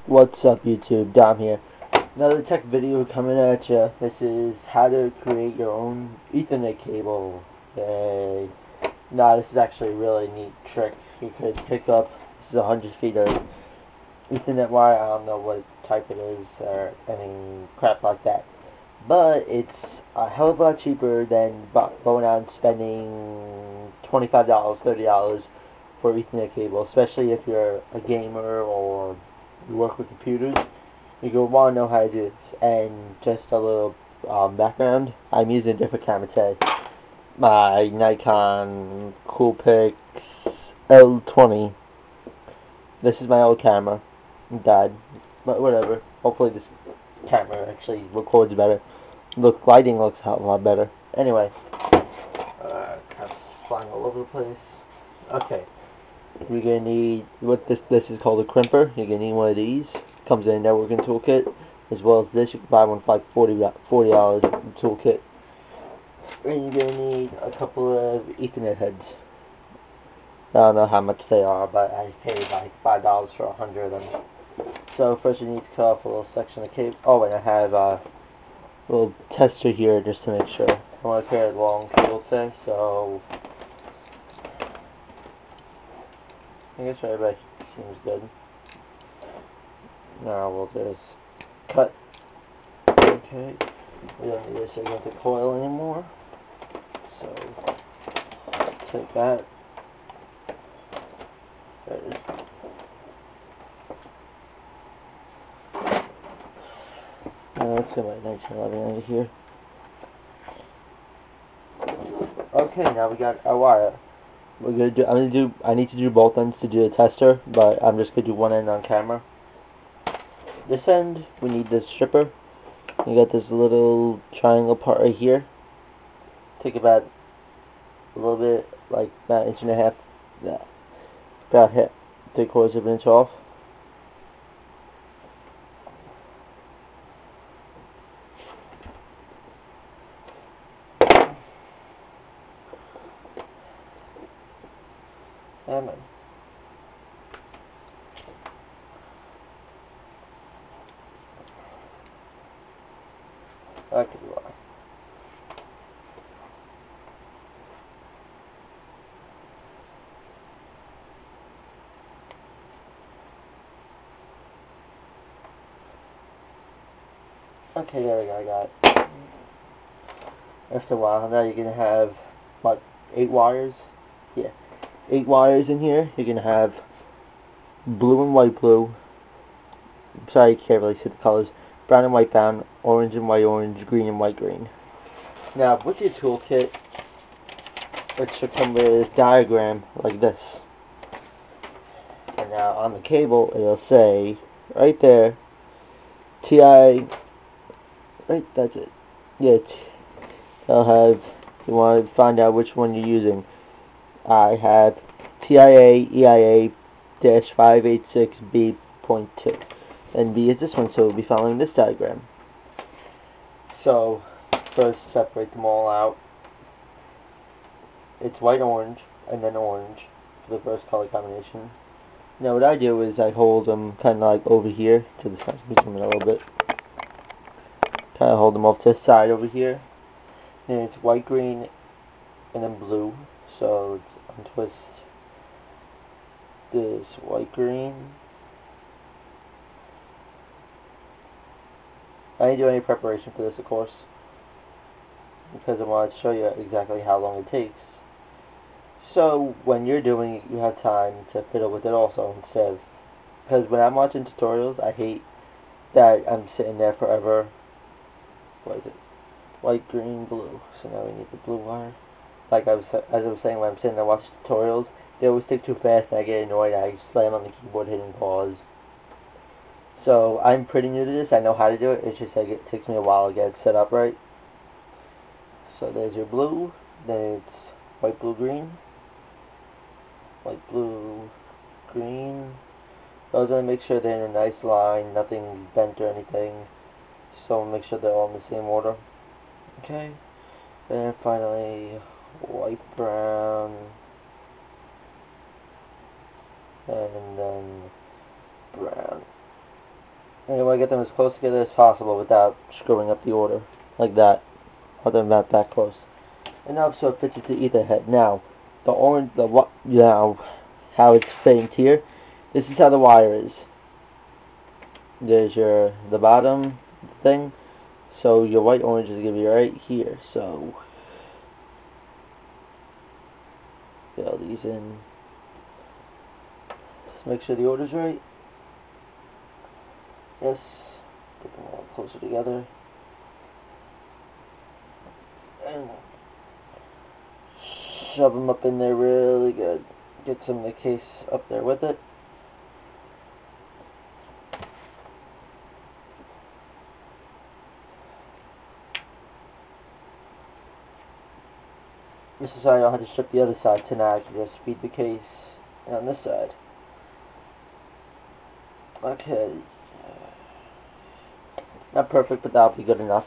What's up, YouTube? Dom here. Another tech video coming at you. This is how to create your own Ethernet cable. Yay. This is actually a really neat trick. You could pick up, this is 100 feet of Ethernet wire. I don't know what type it is or any crap like that. But it's a hell of a lot cheaper than going out and spending $25, $30 for Ethernet cable, especially if you're a gamer or you work with computers. You want to know how to do this. And just a little background, I'm using a different camera today. My Nikon Coolpix L20. This is my old camera. It died. But whatever. Hopefully this camera actually records better. Lighting looks a lot better. Anyway. Kind of flying all over the place. Okay. You're going to need, this is called a crimper. You're going to need one of these. Comes in a networking toolkit. As well as this, you can buy one for like $40 toolkit. And you're going to need a couple of Ethernet heads. I don't know how much they are, but I paid like $5 for 100 of them. So first you need to cut off a little section of cable. Oh, and I have a little tester here just to make sure. I want to carry a long cable thing, so I guess everybody seems good. Now we'll just cut. Okay. We don't need this against the coil anymore. So take that. There it is. Let's get my 1911 out of here. Okay, now we got our wire. I need to do both ends to do the tester, but I'm just gonna do one end on camera. This end, we need this stripper. You got this little triangle part right here. Take about a little bit, like about an inch and a half, about 3/4 of an inch off. Amen. That could be why. Okay, there we go, I got it. After a while, now you're going to have, what, 8 wires? Yeah, 8 wires in here. You're going to have blue and white blue. Sorry, you can't really see the colors. Brown and white brown, orange and white orange, green and white green. Now, with your toolkit, it should come with this diagram like this. And now on the cable, it'll say, right there, TI, right, that's it. Yeah, it'll have, you want to find out which one you're using. I have TIA EIA-586B.2. And B is this one, so we'll be following this diagram. So, first separate them all out. It's white-orange, and then orange for the first color combination. Now what I do is I hold them kind of like over here to the side. Let me zoom in a little bit. Kind of hold them off to the side over here. Then it's white, green, and then blue. So it's untwist this white, green. I didn't do any preparation for this, of course, because I wanted to show you exactly how long it takes. So when you're doing it, you have time to fiddle with it also instead of, because when I'm watching tutorials, I hate that I'm sitting there forever. What is it? White, green, blue. So now we need the blue wire. Like as I was saying, when I'm sitting there watching tutorials, they always take too fast and I get annoyed. I slam on the keyboard hitting pause. So I'm pretty new to this. I know how to do it. It's just like it takes me a while to get it set up right. So there's your blue. Then it's white, blue, green. White, blue, green. Those are make sure they're in a nice line, nothing bent or anything. So make sure they're all in the same order. Okay. Then finally white, brown, and then brown. And you want to get them as close together as possible without screwing up the order. Like that. Hold them about that close. And now so it fits into Etherhead. Now, the orange, now, how it's framed here. This is how the wire is. There's the bottom thing. So your white orange is going to be right here. So, fill these in. Just make sure the order's right. Yes. Get them all closer together. And shove them up in there really good. Get some of the case up there with it. This is how I know how to strip the other side, so now I can just feed the case on this side. Okay. Not perfect, but that'll be good enough.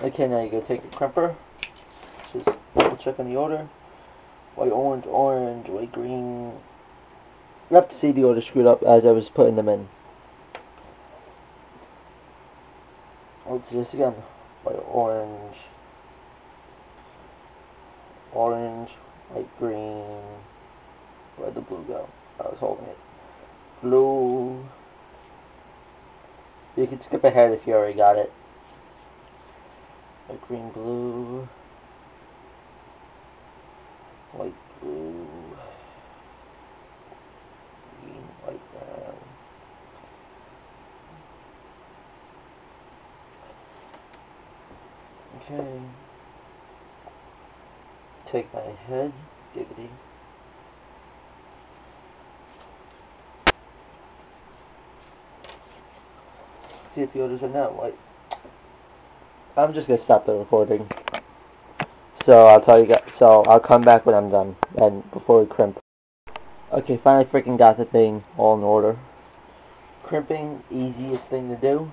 Okay, now you're going to take your crimper. Just double check on the order. White, orange, orange, white, green. You have to see the order screwed up as I was putting them in. Let's do this again. White, orange. Orange, white, green. Where'd the blue go? I was holding it. Blue. You can skip ahead if you already got it. White, green, blue. White, blue. Green, white, brown. Okay. Take my head. Giggity. See if the orders are now white. I'm just gonna stop the recording. So I'll tell you guys. So I'll come back when I'm done, and before we crimp. Okay, finally freaking got the thing all in order. Crimping, easiest thing to do.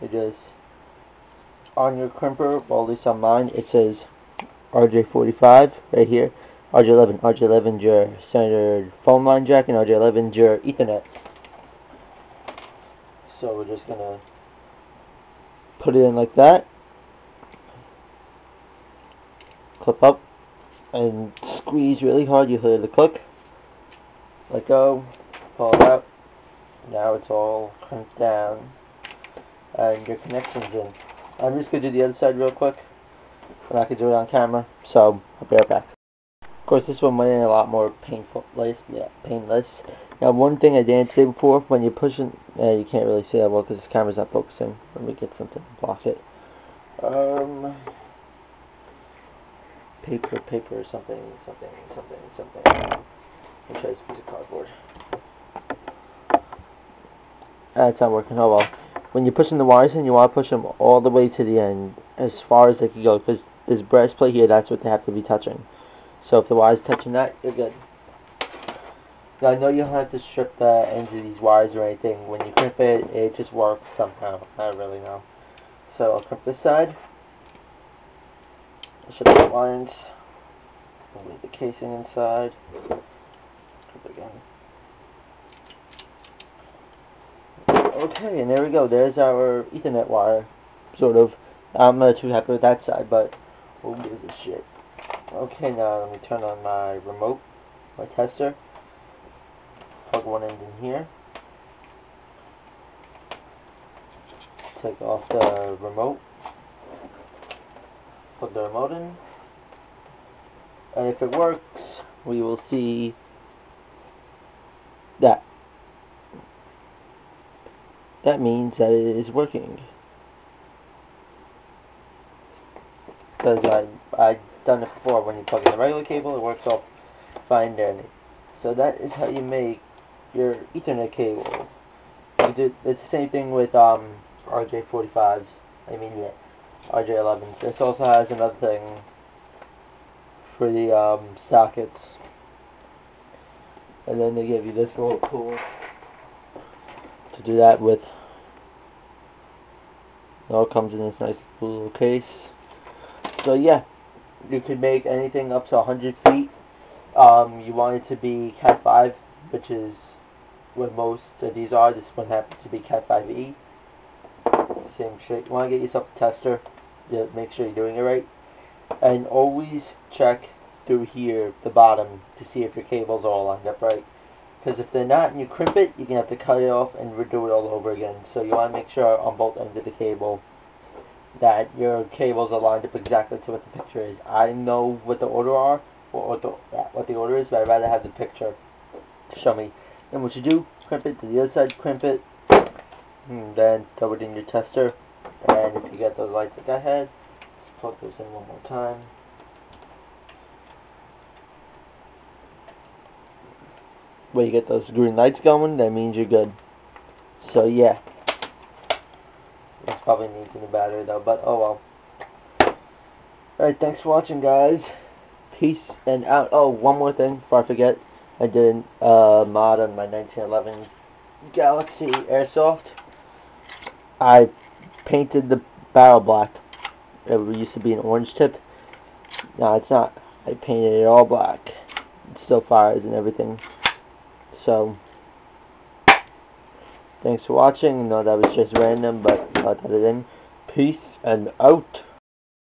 You just on your crimper, well, at least on mine, it says RJ45 right here. RJ11 is your standard phone line jack, and RJ11 is your Ethernet. So we're just gonna put it in like that. Clip up and squeeze really hard. You hear the click. Let go. Pull it out. Now it's all crimped down, and your connection's in. I'm just gonna do the other side real quick, and I can do it on camera. So I'll be right back. Of course, this one went in a lot more painless. Now, one thing I didn't say before, when you're pushing, you can't really see that well because this camera's not focusing. Let me get something to block it. Paper, something. I'll try this piece of cardboard. It's not working. Oh well. When you're pushing the wires in, you want to push them all the way to the end, as far as they can go, because this brass plate here, that's what they have to be touching. So if the wire's touching that, you're good. Now I know you don't have to strip the ends of these wires or anything. When you crimp it, it just works somehow. I don't really know. So I'll crimp this side. Strip the lines. I'll leave the casing inside. Crimp it again. Okay, and there we go. There's our Ethernet wire, sort of. I'm not too happy with that side, but who gives a shit? Okay, now let me turn on my remote, my tester. Plug one end in here. Take off the remote. Plug the remote in. And if it works, we will see that. That means that it is working. Because I've done it before. When you plug in the regular cable, it works all fine then. So that is how you make your Ethernet cable. It's the same thing with RJ45s. RJ11s. This also has another thing for the sockets. And then they give you this little tool to do that with. It all comes in this nice little case. So yeah, you can make anything up to 100 feet. You want it to be Cat 5, which is what most of these are. This one happens to be Cat 5e. Same shit. You want to get yourself a tester to make sure you're doing it right. And always check through here, the bottom, to see if your cables are all lined up right. Because if they're not and you crimp it, you're going to have to cut it off and redo it all over again. So you want to make sure on both ends of the cable that your cables are lined up exactly to what the picture is. I know what the order are, or what the order is, but I'd rather have the picture to show me. Then what you do, crimp it to the other side, crimp it, and then throw it in your tester. And if you get those lights like I had, let's plug those in one more time. When you get those green lights going, that means you're good. So yeah, this probably needs a new battery though, but oh well. Alright, thanks for watching, guys. Peace and out. Oh, one more thing before I forget. I did a mod on my 1911 Galaxy Airsoft. I painted the barrel black. It used to be an orange tip. No, it's not. I painted it all black. It still fires and everything. So, thanks for watching. I know that was just random, but I'll put it in. Peace and out.